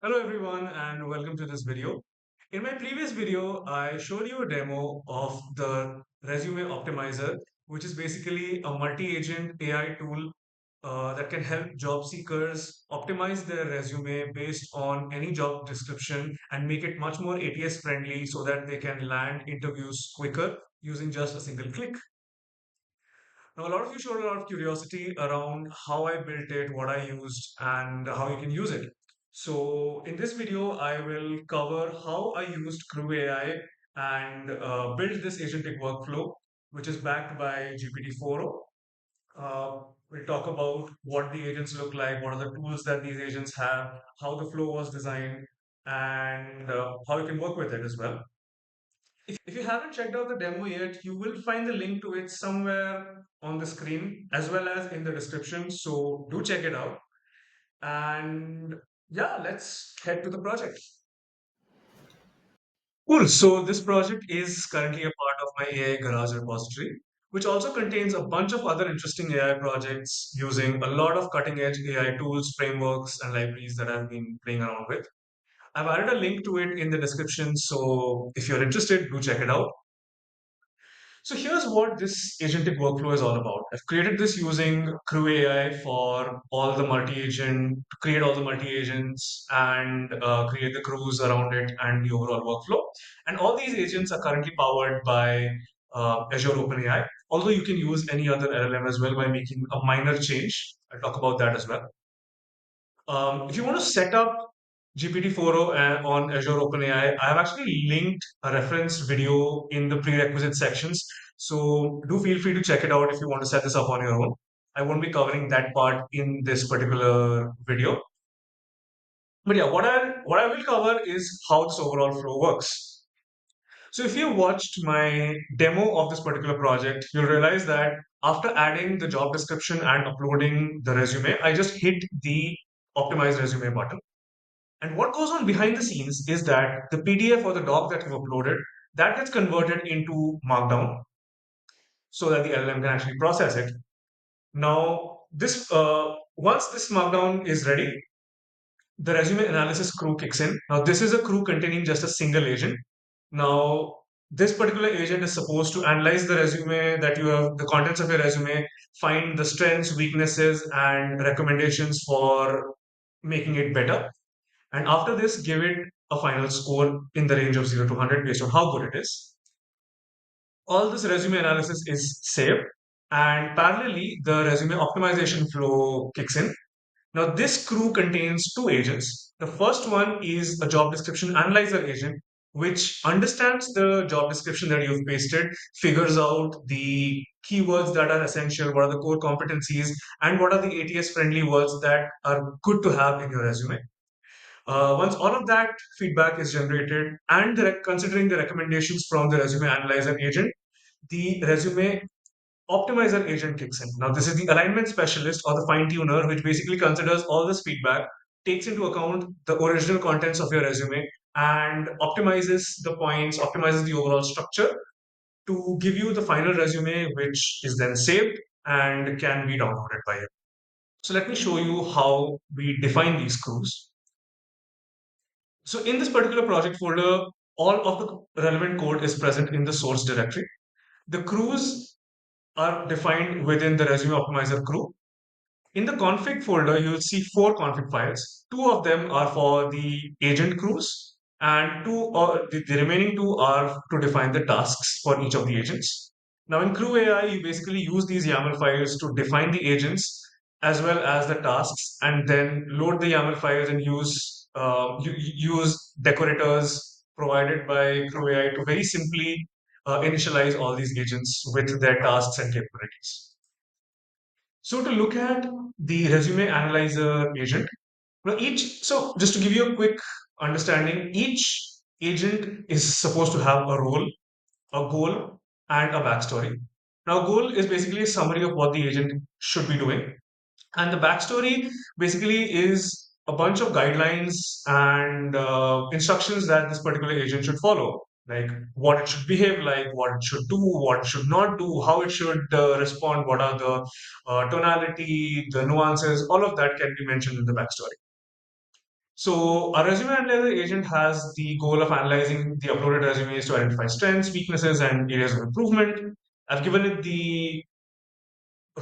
Hello everyone and welcome to this video. In my previous video, I showed you a demo of the resume optimizer, which is basically a multi-agent AI tool that can help job seekers optimize their resume based on any job description and make it much more ATS friendly so that they can land interviews quicker using just a single click. Now, a lot of you showed a lot of curiosity around how I built it, what I used, and how you can use it. So, in this video, I will cover how I used CrewAI and built this agentic workflow, which is backed by GPT-4o. We'll talk about what the agents look like, what are the tools that these agents have, how the flow was designed, and how you can work with it as well. If you haven't checked out the demo yet, you will find the link to it somewhere on the screen as well as in the description. So do check it out. And yeah, let's head to the project. Cool. So this project is currently a part of my AI Garage repository, which also contains a bunch of other interesting AI projects using a lot of cutting edge AI tools, frameworks, and libraries that I've been playing around with. I've added a link to it in the description. So if you're interested, do check it out. So here's what this agentic workflow is all about. I've created this using CrewAI for all the multi-agent, to create all the multi-agents and create the crews around it and the overall workflow. And all these agents are currently powered by Azure OpenAI, although you can use any other LLM as well by making a minor change. I'll talk about that as well. If you want to set up GPT-4o on Azure OpenAI, I have actually linked a reference video in the prerequisite sections. So do feel free to check it out if you want to set this up on your own. I won't be covering that part in this particular video. But yeah, what I will cover is how this overall flow works. So if you watched my demo of this particular project, you'll realize that after adding the job description and uploading the resume, I just hit the optimize resume button. And what goes on behind the scenes is that the PDF or the doc that you've uploaded, that gets converted into Markdown so that the LLM can actually process it. Now, this once this Markdown is ready, the resume analysis crew kicks in. Now, this is a crew containing just a single agent. Now, this particular agent is supposed to analyze the resume that you have, the contents of your resume, find the strengths, weaknesses, and recommendations for making it better. And after this, give it a final score in the range of 0 to 100 based on how good it is. All this resume analysis is saved, and parallelly, the resume optimization flow kicks in. Now, this crew contains two agents. The first one is a job description analyzer agent, which understands the job description that you've pasted, figures out the keywords that are essential, what are the core competencies, and what are the ATS friendly words that are good to have in your resume. Once all of that feedback is generated and considering the recommendations from the resume analyzer agent, the resume optimizer agent kicks in. Now, this is the alignment specialist or the fine tuner, which basically considers all this feedback, takes into account the original contents of your resume, and optimizes the points, optimizes the overall structure to give you the final resume, which is then saved and can be downloaded by you. So, let me show you how we define these crews. So in this particular project folder, all of the relevant code is present in the source directory. The crews are defined within the resume optimizer crew. In the config folder, you will see four config files. Two of them are for the agent crews, and the remaining two are to define the tasks for each of the agents. Now in CrewAI, you basically use these YAML files to define the agents as well as the tasks, and then load the YAML files and use decorators provided by CrewAI to very simply initialize all these agents with their tasks and capabilities. So to look at the resume analyzer agent, so just to give you a quick understanding, each agent is supposed to have a role, a goal, and a backstory. Now, goal is basically a summary of what the agent should be doing. And the backstory basically is a bunch of guidelines and instructions that this particular agent should follow, like what it should behave like, what it should do, what it should not do, how it should respond, what are the tonality, the nuances, all of that can be mentioned in the backstory. So a resume analyzer agent has the goal of analyzing the uploaded resumes to identify strengths, weaknesses, and areas of improvement. I've given it the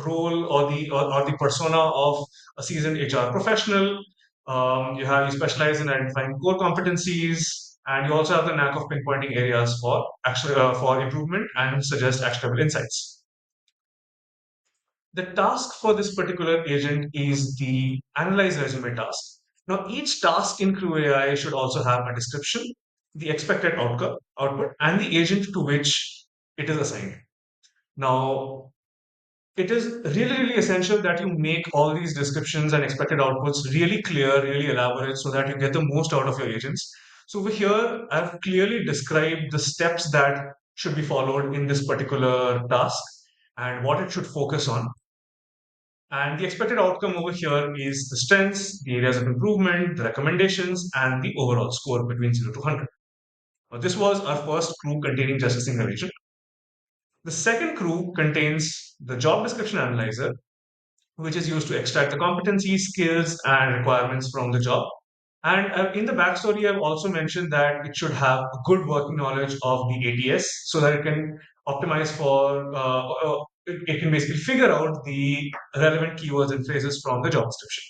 role or the persona of a seasoned HR professional. You specialize in identifying core competencies, and you also have the knack of pinpointing areas for improvement and suggest actionable insights. The task for this particular agent is the analyze resume task. Now, each task in CrewAI should also have a description, the expected output, and the agent to which it is assigned. Now, it is really, really essential that you make all these descriptions and expected outputs really clear, really elaborate, so that you get the most out of your agents. So over here, I've clearly described the steps that should be followed in this particular task and what it should focus on. And the expected outcome over here is the strengths, the areas of improvement, the recommendations, and the overall score between 0 to 100. Now, this was our first crew containing just a single agent. The second crew contains the job description analyzer, which is used to extract the competencies, skills, and requirements from the job. And in the backstory, I've also mentioned that it should have a good working knowledge of the ATS so that it can optimize it can basically figure out the relevant keywords and phrases from the job description.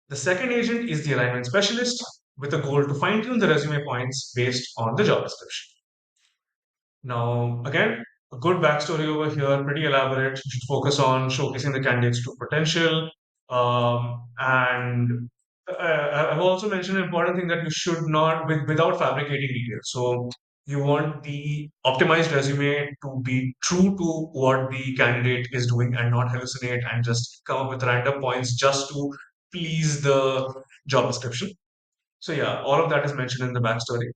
The second agent is the alignment specialist with a goal to fine tune the resume points based on the job description. Now, again, a good backstory over here, pretty elaborate. You should focus on showcasing the candidate's true potential. And I've also mentioned an important thing that you should not, without fabricating details. So you want the optimized resume to be true to what the candidate is doing and not hallucinate and just come up with random points just to please the job description. So yeah, all of that is mentioned in the backstory.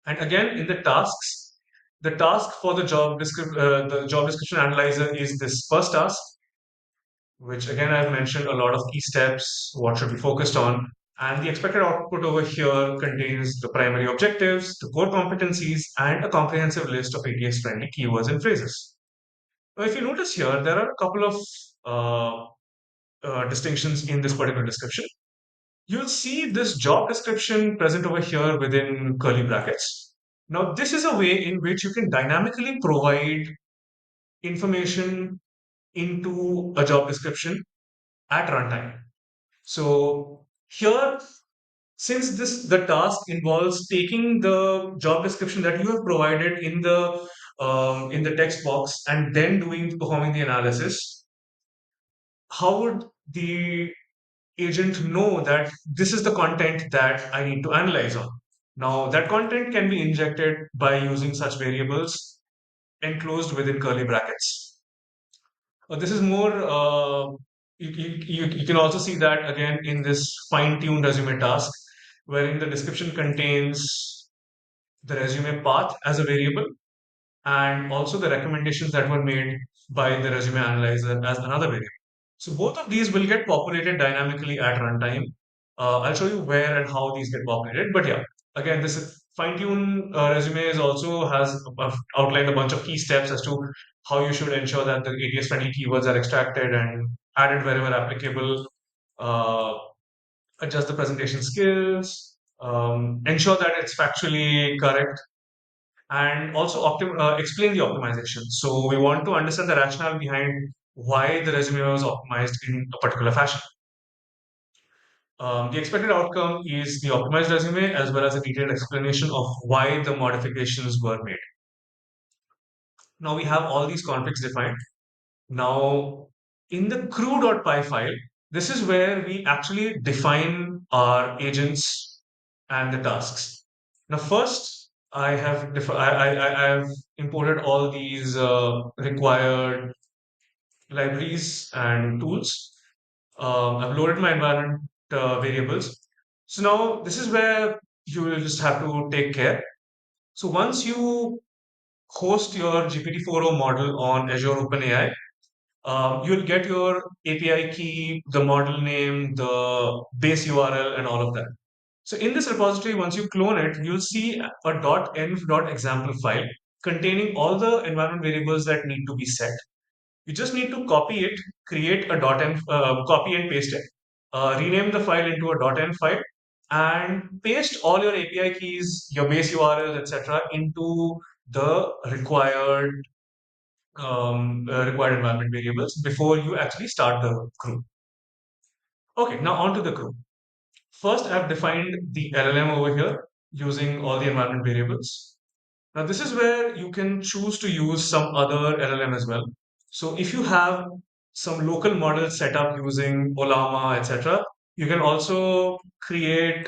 And again, in the task for the job description analyzer is this first task, which again I've mentioned a lot of key steps, what should be focused on, and the expected output over here contains the primary objectives, the core competencies, and a comprehensive list of ATS-friendly keywords and phrases. Now, if you notice here, there are a couple of uh, distinctions in this particular description. You'll see this job description present over here within curly brackets. Now, this is a way in which you can dynamically provide information into a job description at runtime. So here, since the task involves taking the job description that you have provided in the text box and then performing the analysis, how would the agent know that this is the content that I need to analyze on? Now, that content can be injected by using such variables enclosed within curly brackets. This is more, you can also see that again in this fine-tuned resume task, wherein the description contains the resume path as a variable and also the recommendations that were made by the resume analyzer as another variable. So both of these will get populated dynamically at runtime. I'll show you where and how these get populated. But yeah, again, this fine-tune resumes also has outlined a bunch of key steps as to how you should ensure that the ATS-friendly keywords are extracted and added wherever applicable. Uh, Adjust the presentation skills. Ensure that it's factually correct and also explain the optimization. So we want to understand the rationale behind why the resume was optimized in a particular fashion. The expected outcome is the optimized resume as well as a detailed explanation of why the modifications were made. Now we have all these configs defined. Now in the crew.py file, this is where we actually define our agents and the tasks. Now first, I have imported all these required libraries and tools. I've loaded my environment variables. So now this is where you will just have to take care. So once you host your GPT-4o model on Azure OpenAI, you'll get your API key, the model name, the base URL, and all of that. So in this repository, once you clone it, you'll see a .env.example file containing all the environment variables that need to be set. You just need to copy it, create a .env, copy and paste it, rename the file into a .env file, and paste all your API keys, your base URL, etc., into the required environment variables before you actually start the crew. Okay, now on to the crew. First, I've defined the LLM over here using all the environment variables. Now, this is where you can choose to use some other LLM as well. So, if you have some local models set up using Olama, etc., you can also create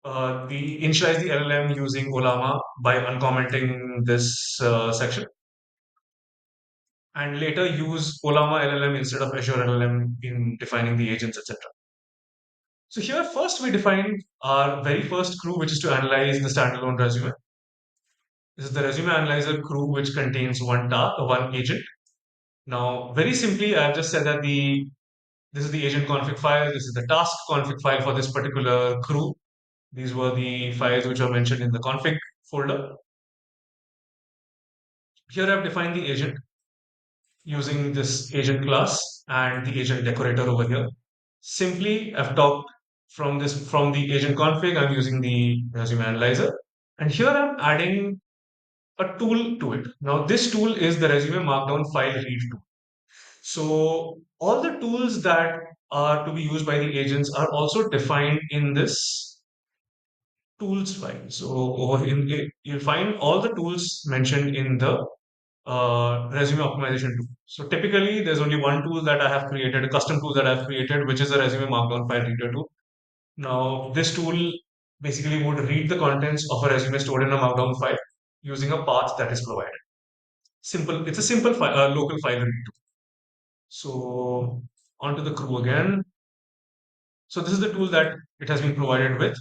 the initialize the LLM using Olama by uncommenting this section, and later use Olama LLM instead of Azure LLM in defining the agents, etc. So here first we define our very first crew, which is to analyze the standalone resume. This is the resume analyzer crew, which contains one agent. Now, very simply, I've just said that the this is the agent config file. This is the task config file for this particular crew. These were the files which are mentioned in the config folder. Here I've defined the agent using this agent class and the agent decorator over here. Simply, I've talked from the agent config, I'm using the resume analyzer. And here I'm adding a tool to it. Now, this tool is the resume markdown file read tool. So all the tools that are to be used by the agents are also defined in this tools file. So over in you'll find all the tools mentioned in the resume optimization tool. So typically, there's only one tool that I have created, a custom tool that I've created, which is a resume markdown file reader tool. Now, this tool basically would read the contents of a resume stored in a markdown file using a path that is provided. Simple. It's a simple local file read tool. So onto the crew again. So this is the tool that it has been provided with.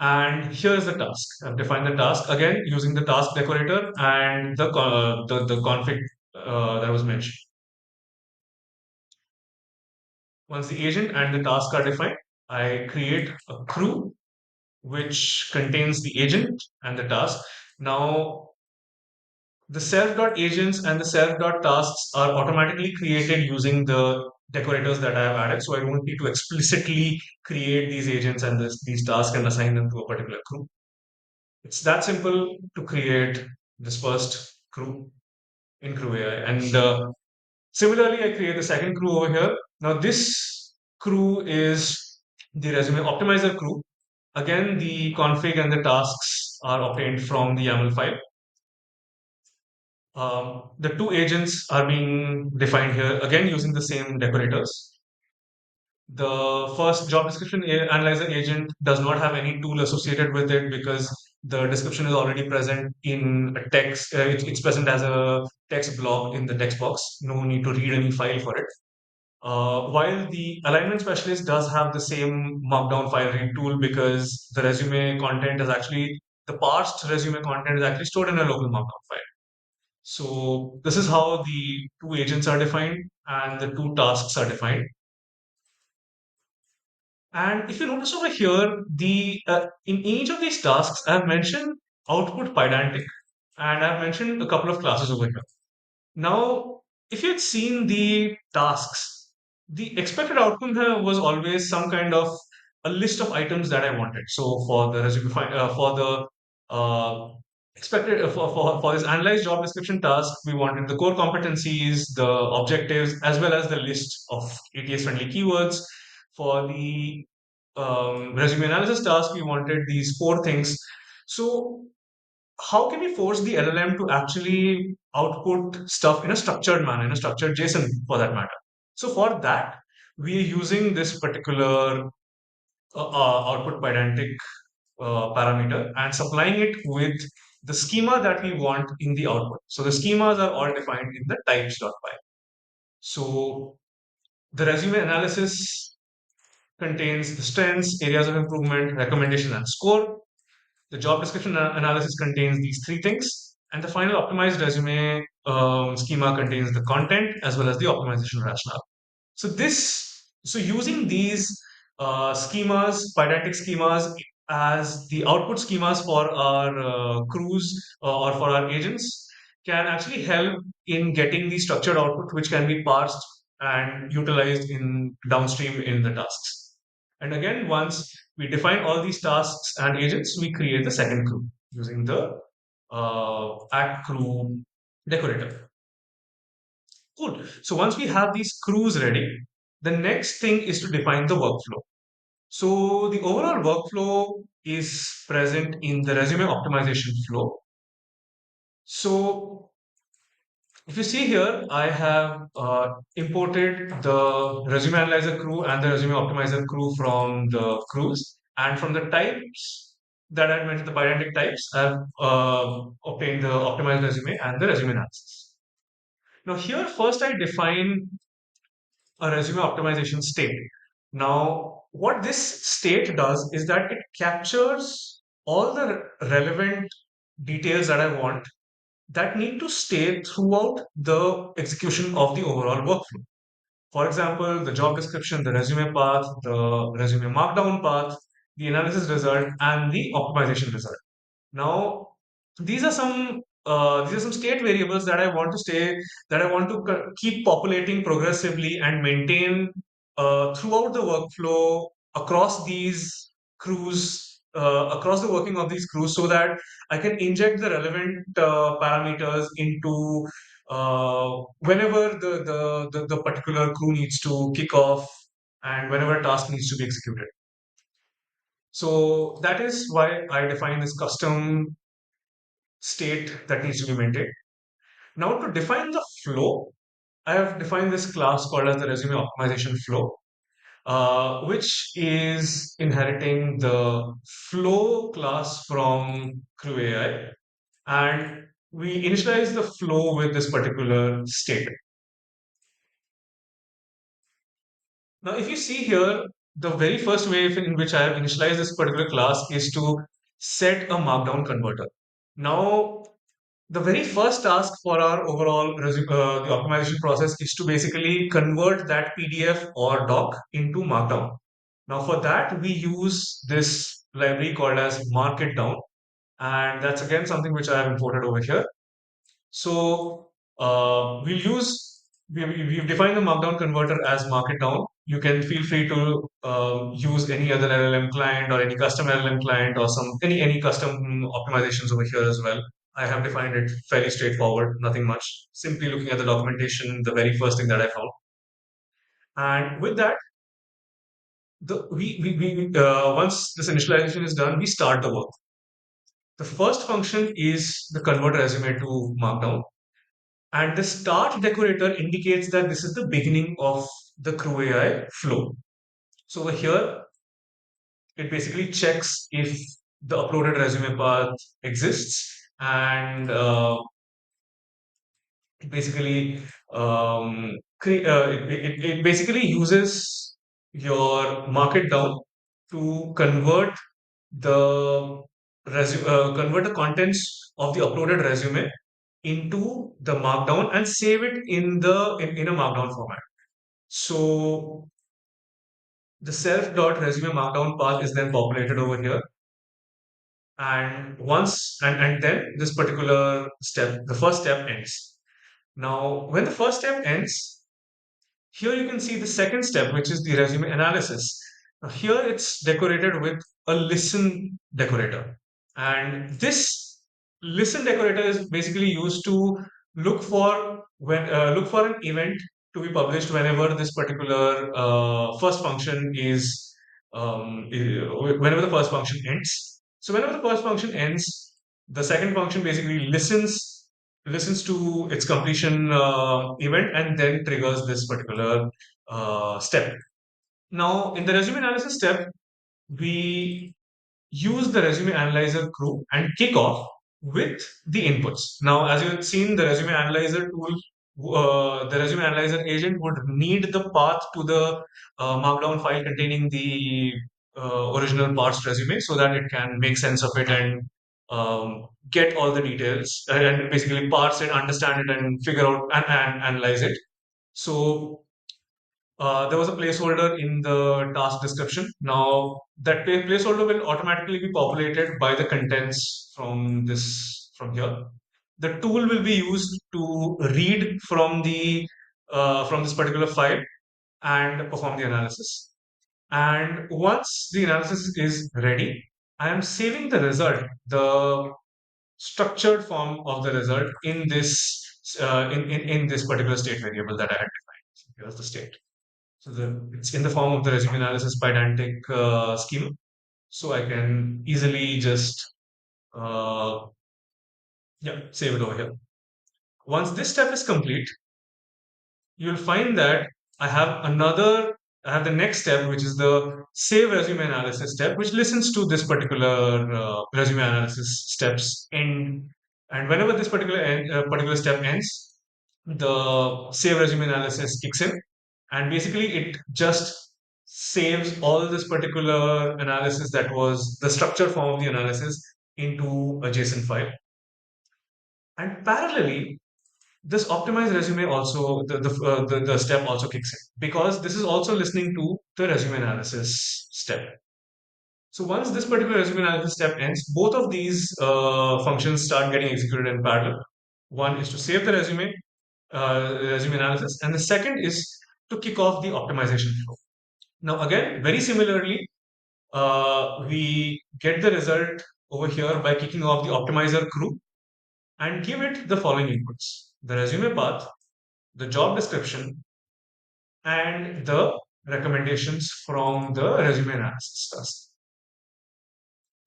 And here is the task. I've defined the task again using the task decorator and the config that was mentioned. Once the agent and the task are defined, I create a crew which contains the agent and the task. Now, the self.agents and the self.tasks are automatically created using the decorators that I have added. So I don't need to explicitly create these agents and these tasks and assign them to a particular crew. It's that simple to create this first crew in CrewAI. And similarly, I create the second crew over here. Now, this crew is the resume optimizer crew. Again, the config and the tasks are obtained from the YAML file. The two agents are being defined here, again using the same decorators. The first job description analyzer agent does not have any tool associated with it because the description is already present in a text. It's present as a text block in the text box. No need to read any file for it. While the alignment specialist does have the same markdown file read tool because the resume content is actually the parsed resume content is actually stored in a local markdown file. So this is how the two agents are defined and the two tasks are defined. And if you notice over here, the in each of these tasks, I've mentioned output Pydantic, and I've mentioned a couple of classes over here. Now, if you had seen the tasks, the expected outcome here was always some kind of a list of items that I wanted. So for the resume, for the expected for this analyzed job description task, we wanted the core competencies, the objectives, as well as the list of ATS friendly keywords. For the resume analysis task, we wanted these four things. So how can we force the LLM to actually output stuff in a structured manner, in a structured JSON for that matter? So for that, we are using this particular output Pydantic parameter and supplying it with the schema that we want in the output. So the schemas are all defined in the types.py. So the resume analysis contains the strengths, areas of improvement, recommendation, and score. The job description analysis contains these three things, and the final optimized resume schema contains the content as well as the optimization rationale. So using these Pydantic schemas as the output schemas for our crews or for our agents can actually help in getting the structured output which can be parsed and utilized in downstream in the tasks. And again, once we define all these tasks and agents, we create the second crew using the add crew decorator. Cool. So once we have these crews ready, the next thing is to define the workflow. So the overall workflow is present in the resume optimization flow. So if you see here, I have imported the resume analyzer crew and the resume optimizer crew from the crews. And from the types that I mentioned, the Pydantic types, I've obtained the optimized resume and the resume analysis. Now here, first I define a resume optimization state. Now, what this state does is that it captures all the relevant details that I want that need to stay throughout the execution of the overall workflow. For example, the job description, the resume path, the resume markdown path, the analysis result, and the optimization result. Now, these are some state variables that I want to stay that I want to keep populating progressively and maintain throughout the workflow across these crews, across the working of these crews, so that I can inject the relevant parameters into whenever the particular crew needs to kick off and whenever a task needs to be executed. So that is why I define this custom state that needs to be maintained. Now, to define the flow, I have defined this class called as the resume optimization flow, which is inheriting the flow class from CrewAI. And we initialize the flow with this particular state. Now, if you see here, the very first way in which I have initialized this particular class is to set a markdown converter. Now, the very first task for our overall the optimization process is to basically convert that PDF or doc into Markdown. Now, for that, we use this library called as MarkItDown, and that's again something which I have imported over here. So we'll use we've defined the Markdown converter as Markdown. You can feel free to use any other LLM client or any custom LLM client or any custom optimizations over here as well. I have defined it fairly straightforward, nothing much. Simply looking at the documentation, the very first thing that I found. And with that, once this initialization is done, we start the work. The first function is the convert resume to Markdown. And the start decorator indicates that this is the beginning of the CrewAI flow. So over here, it basically checks if the uploaded resume path exists and it basically it basically uses your market down to the convert the contents of the uploaded resume into the markdown and save it in a markdown format. So the self.resume markdown path is then populated over here. And then this particular step, the first step ends. Now, when the first step ends, here you can see the second step, which is the resume analysis. Now, here it's decorated with a listen decorator. And this listen decorator is basically used to look for an event to be published whenever this particular first function whenever the first function ends. So whenever the first function ends, the second function basically listens to its completion event and then triggers this particular step. Now, in the resume analysis step, we use the resume analyzer crew and kick off with the inputs. Now, as you've seen, the resume analyzer tool, the resume analyzer agent would need the path to the markdown file containing the original parsed resume so that it can make sense of it and get all the details and basically parse it, understand it, and figure out and analyze it. So there was a placeholder in the task description. Now that placeholder will automatically be populated by the contents from here. The tool will be used to read from this particular file and perform the analysis. And once the analysis is ready, I am saving the result, the structured form of the result in in this particular state variable that I had defined. So here's the state. So it's in the form of the resume analysis Pydantic schema. So I can easily just uh, yeah, save it over here. Once this step is complete, you'll find that I have I have the next step, which is the save resume analysis step, which listens to this particular resume analysis steps end. And whenever this particular step ends, the save resume analysis kicks in. And basically, it just saves all this particular analysis that was the structured form of the analysis into a JSON file. And parallelly, this optimized resume also the step also kicks in because this is also listening to the resume analysis step. So once this particular resume analysis step ends, both of these functions start getting executed in parallel. One is to save the resume analysis, and the second is to kick off the optimization flow. Now again, very similarly, we get the result over here by kicking off the optimizer crew and give it the following inputs: the resume path, the job description, and the recommendations from the resume analysis task.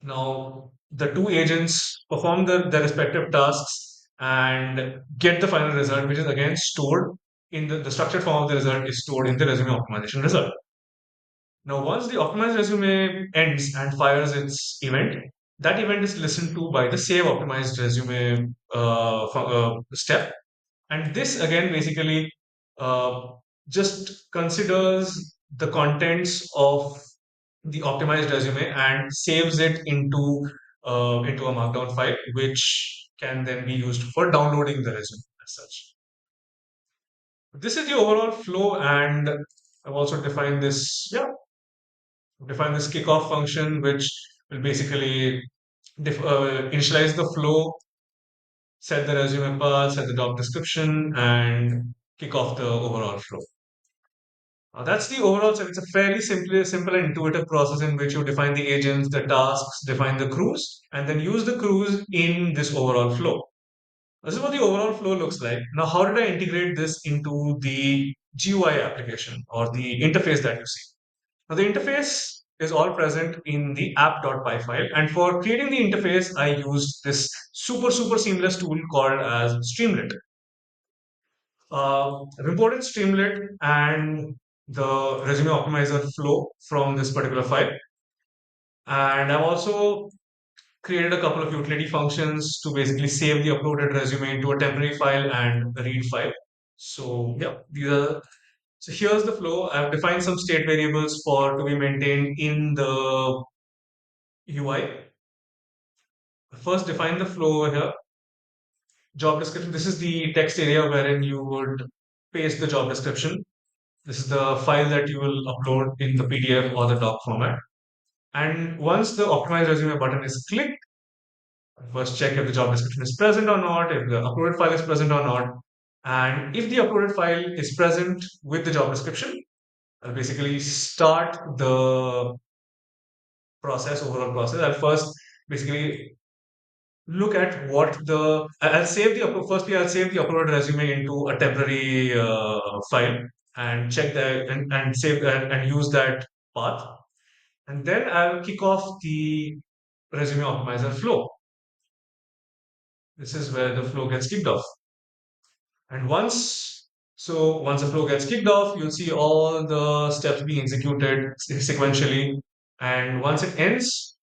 Now, the two agents perform their respective tasks and get the final result, which is again stored in the structured form of the result is stored in the resume optimization result. Now, once the optimized resume ends and fires its event, that event is listened to by the save optimized resume step. And this again basically uh, just considers the contents of the optimized resume and saves it into a Markdown file, which can then be used for downloading the resume as such. This is the overall flow, and I've also defined this kickoff function, which will basically initialize the flow, set the resume path, set the job description, and kick off the overall flow. That's the overall. So it's a fairly simple and intuitive process in which you define the agents, the tasks, define the crews, and then use the crews in this overall flow. This is what the overall flow looks like. Now, how did I integrate this into the GUI application or the interface that you see? Now, the interface is all present in the app.py file. And for creating the interface, I used this super seamless tool called as Streamlit. I've imported Streamlit and the resume optimizer flow from this particular file. And I've also created a couple of utility functions to basically save the uploaded resume into a temporary file and a read file. So yeah, so here's the flow. I've defined some state variables for to be maintained in the UI. First, define the flow over here. Job description. This is the text area wherein you would paste the job description. This is the file that you will upload in the PDF or the doc format. And once the optimize resume button is clicked, first check if the job description is present or not, if the uploaded file is present or not. And if the uploaded file is present with the job description, I'll basically start the overall process. I'll first basically look at what the I'll save the firstly I'll save the uploaded resume into a temporary file and check that and save and use that path. And then I'll kick off the resume optimizer flow. This is where the flow gets kicked off. And once the flow gets kicked off, you'll see all the steps being executed sequentially. And once it ends,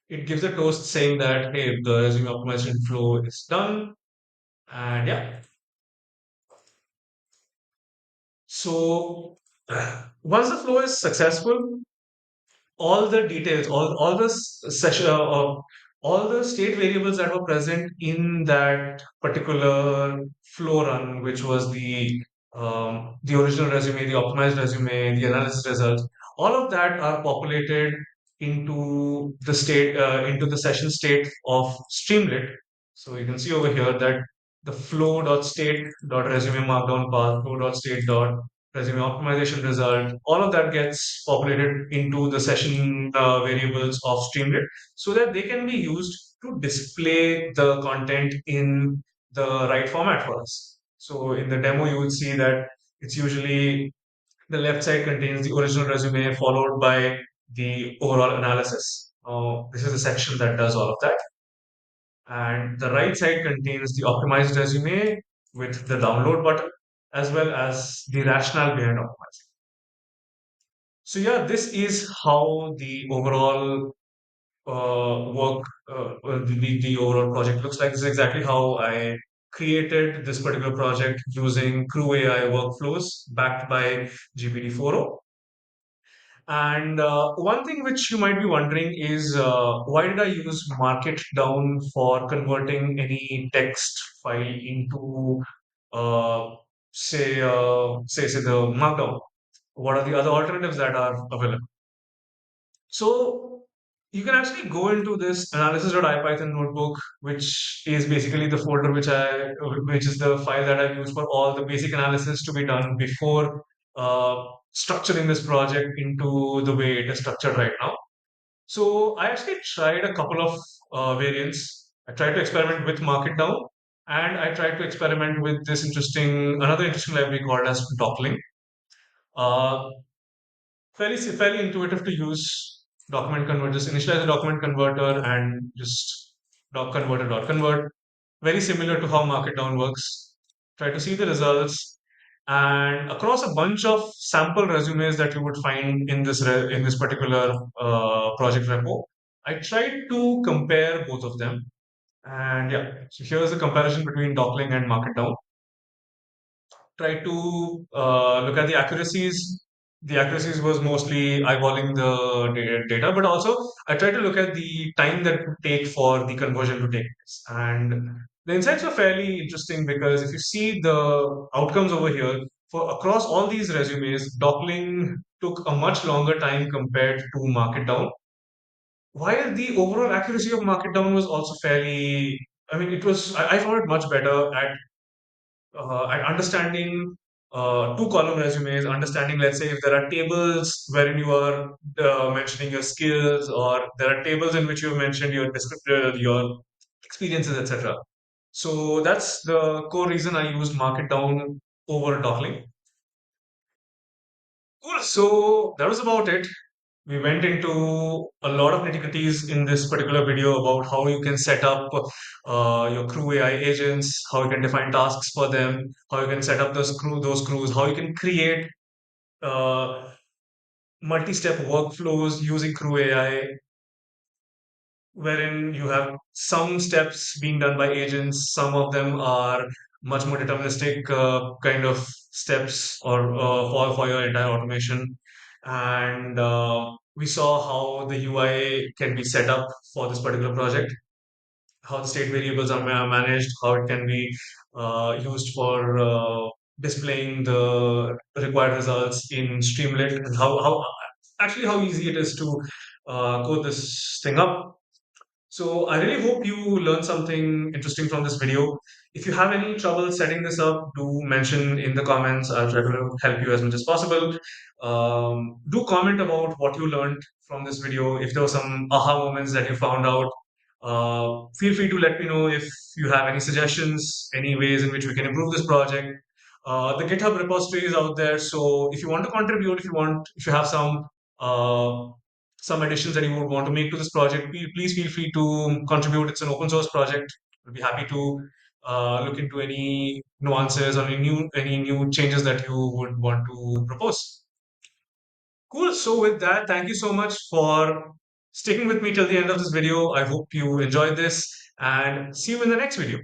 it gives a toast saying that, hey, the resume optimization flow is done. And yeah, so once the flow is successful, all the details, all the session, all the state variables that were present in that particular flow run, which was the original resume, the optimized resume, the analysis results, all of that are populated into the session state of Streamlit. So you can see over here that the flow.state.resume markdown path, flow.state resume optimization result, all of that gets populated into the session variables of Streamlit so that they can be used to display the content in the right format for us. So in the demo, you will see that it's usually the left side contains the original resume followed by the overall analysis. This is the section that does all of that. And the right side contains the optimized resume with the download button as well as the rationale behind optimizing. So yeah, this is how the overall the overall project looks like. This is exactly how I created this particular project using CrewAI workflows backed by GPT-4o. And one thing which you might be wondering is why did I use MarkItDown for converting any text file into, uh, say the Markdown? What are the other alternatives that are available? So you can actually go into this analysis.ipython notebook, which is basically the folder which is the file that I use for all the basic analysis to be done before structuring this project into the way it is structured right now. So I actually tried a couple of variants. I tried to experiment with MarkItDown, and I tried to experiment with another interesting library called as Dockling. Uh, fairly intuitive to use document convert. Just initialize the document converter and just convert. Very similar to how Markdown works. Try to see the results, and across a bunch of sample resumes that you would find in in this particular project repo, I tried to compare both of them. And yeah, so here's the comparison between Dockling and Markdown. Try to look at the accuracies. The accuracies was mostly eyeballing the data, but also I tried to look at the time that it would take for the conversion to take place. And the insights were fairly interesting because if you see the outcomes over here, for across all these resumes, Dockling took a much longer time compared to Markdown, while the overall accuracy of Markdown was also fairly. I mean, I found it much better at understanding two column resumes, understanding, let's say, if there are tables wherein you are mentioning your skills, or there are tables in which you have mentioned your descriptor, your experiences, etc. So that's the core reason I used Markdown over Dockling. Cool. So that was about it. We went into a lot of nitty-gritties in this particular video about how you can set up your crew AI agents, how you can define tasks for them, how you can set up those crews, how you can create uh, multi-step workflows using crew AI, wherein you have some steps being done by agents. Some of them are much more deterministic kind of steps or for your entire automation. And we saw how the UI can be set up for this particular project, how the state variables are managed, how it can be used for displaying the required results in Streamlit, and how easy it is to code this thing up. So I really hope you learned something interesting from this video. If you have any trouble setting this up, do mention in the comments. I'll try to help you as much as possible. Do comment about what you learned from this video. If there were some aha moments that you found out, feel free to let me know if you have any suggestions, any ways in which we can improve this project. The GitHub repository is out there, so if you want to contribute, if you have some additions that you would want to make to this project, please feel free to contribute. It's an open source project. We'll be happy to look into any nuances or any new changes that you would want to propose. Cool. So with that, thank you so much for sticking with me till the end of this video. I hope you enjoyed this and see you in the next video.